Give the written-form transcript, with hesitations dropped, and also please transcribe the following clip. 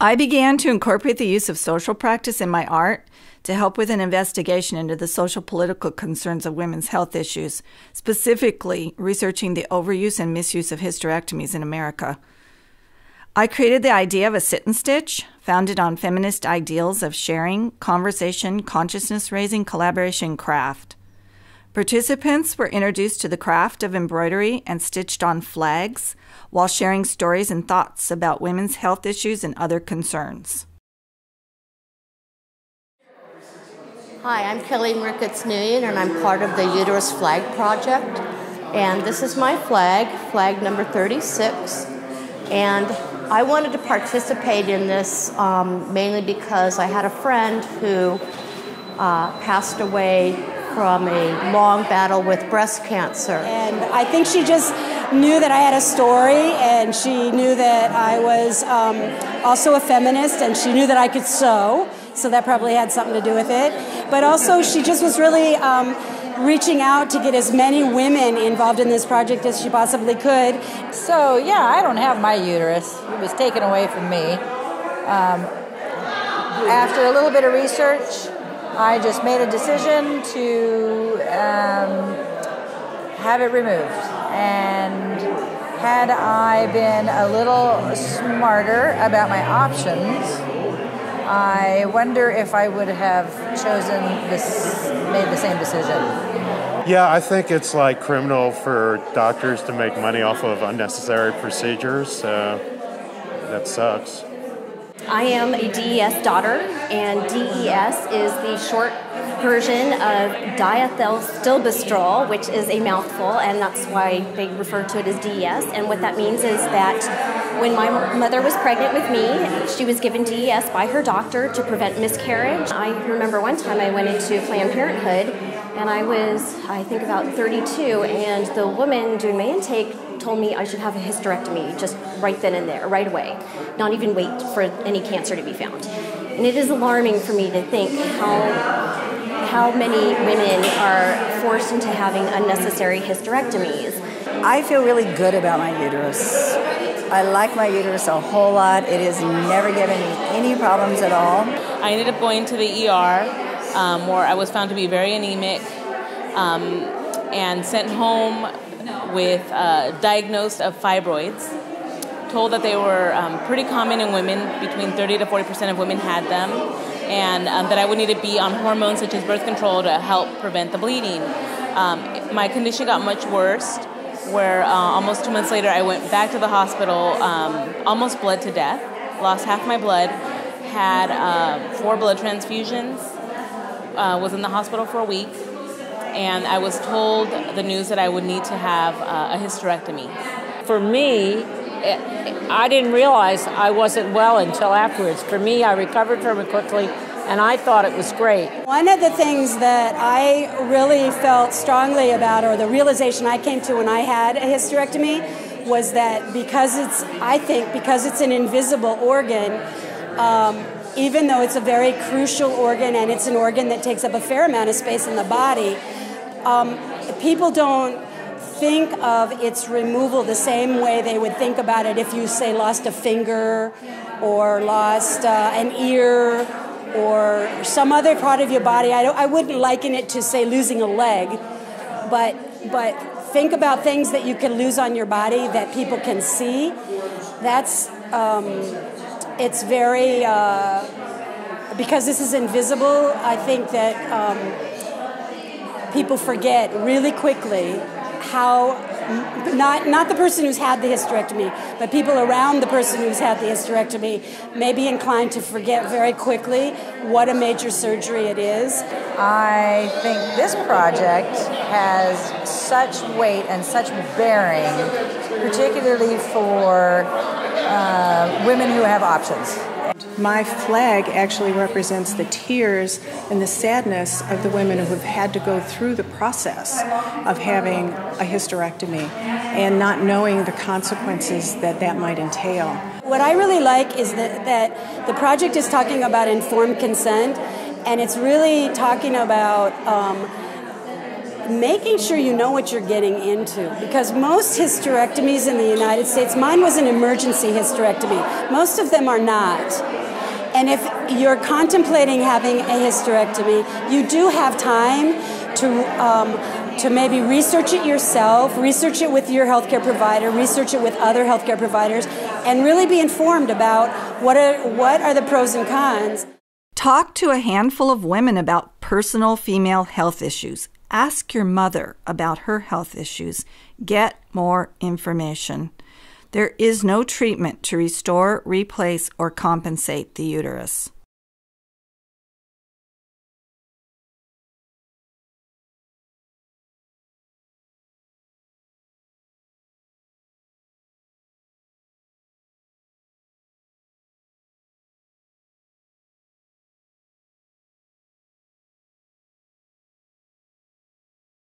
I began to incorporate the use of social practice in my art to help with an investigation into the social political concerns of women's health issues, specifically researching the overuse and misuse of hysterectomies in America. I created the idea of a sit and stitch, founded on feminist ideals of sharing, conversation, consciousness-raising, collaboration, craft. Participants were introduced to the craft of embroidery and stitched on flags while sharing stories and thoughts about women's health issues and other concerns. Hi, I'm Kelly Ricketts-Nguyen, and I'm part of the Uterus Flag Project. And this is my flag, flag number 36. And I wanted to participate in this mainly because I had a friend who passed away from a long battle with breast cancer. And I think she just knew that I had a story, and she knew that I was also a feminist, and she knew that I could sew, so that probably had something to do with it. But also she just was really reaching out to get as many women involved in this project as she possibly could. So yeah, I don't have my uterus. It was taken away from me. After a little bit of research, I just made a decision to have it removed. And had I been a little smarter about my options, I wonder if I would have made the same decision. Yeah, I think it's like criminal for doctors to make money off of unnecessary procedures. That sucks. I am a DES daughter, and DES is the short version of diethylstilbestrol, which is a mouthful, and that's why they refer to it as DES. And what that means is that when my mother was pregnant with me, she was given DES by her doctor to prevent miscarriage. I remember one time I went into Planned Parenthood, and I was, I think, about 32, and the woman doing my intake told me I should have a hysterectomy just right then and there, right away, not even wait for any cancer to be found. And it is alarming for me to think how many women are forced into having unnecessary hysterectomies. I feel really good about my uterus. I like my uterus a whole lot. It has never given me any problems at all. I ended up going to the ER where I was found to be very anemic and sent home with diagnosed of fibroids, told that they were pretty common in women. Between 30 to 40% of women had them, and that I would need to be on hormones such as birth control to help prevent the bleeding. My condition got much worse, where almost 2 months later I went back to the hospital, almost bled to death, lost half my blood, had 4 blood transfusions, was in the hospital for a week, and I was told the news that I would need to have a hysterectomy. For me, I didn't realize I wasn't well until afterwards. For me, I recovered from it quickly, and I thought it was great. One of the things that I really felt strongly about, or the realization I came to when I had a hysterectomy, was that because it's an invisible organ, even though it's a very crucial organ and it's an organ that takes up a fair amount of space in the body, people don't think of its removal the same way they would think about it if you, say, lost a finger or lost an ear or some other part of your body. I wouldn't liken it to, say, losing a leg, but think about things that you can lose on your body that people can see. That's it's very, because this is invisible, I think that people forget really quickly how, not the person who's had the hysterectomy, but people around the person who's had the hysterectomy may be inclined to forget very quickly what a major surgery it is. I think this project has such weight and such bearing, particularly for women who have options. My flag actually represents the tears and the sadness of the women who have had to go through the process of having a hysterectomy and not knowing the consequences that might entail. What I really like is that the project is talking about informed consent, and it's really talking about making sure you know what you're getting into, because most hysterectomies in the United States, mine was an emergency hysterectomy. Most of them are not. And if you're contemplating having a hysterectomy, you do have time to maybe research it yourself, research it with your healthcare provider, research it with other healthcare providers, and really be informed about what are the pros and cons. Talk to a handful of women about personal female health issues. Ask your mother about her health issues. Get more information. There is no treatment to restore, replace, or compensate the uterus.